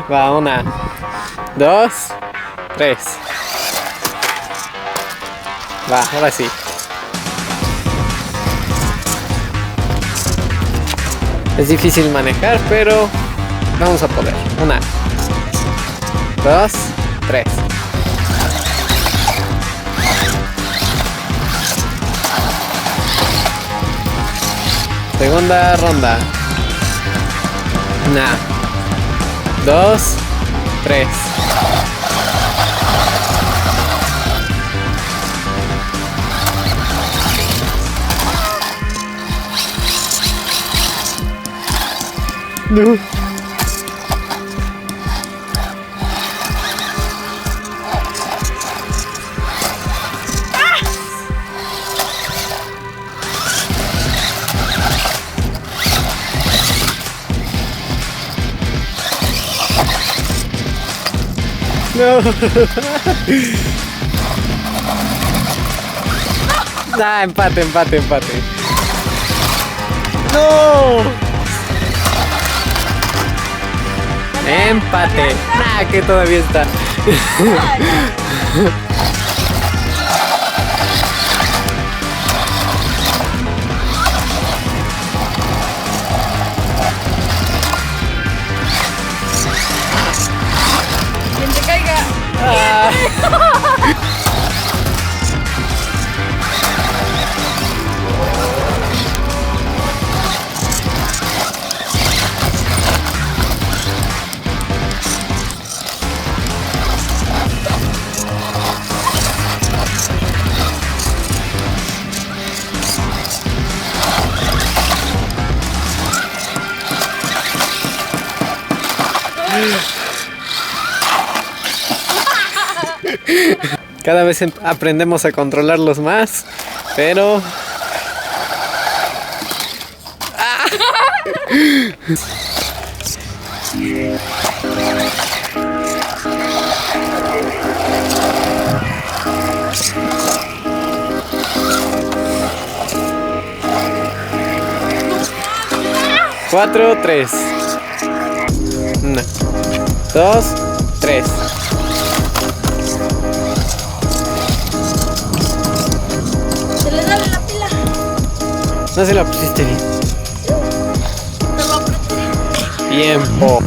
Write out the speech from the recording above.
Va, 1, 2, 3. Va, ahora sí. Es difícil manejar, pero vamos a poder. 1, 2, 3. Segunda ronda. 1, 2, 3. No. No. Nah, empate. No. Empate. Nah, que todavía está. Quien te caiga. Ah. Cada vez aprendemos a controlarlos más, pero... ¡Ah! 4, 3. 1, 2, 3. Se le da la pila. No se la pusiste bien. Te lo apreté. Tiempo.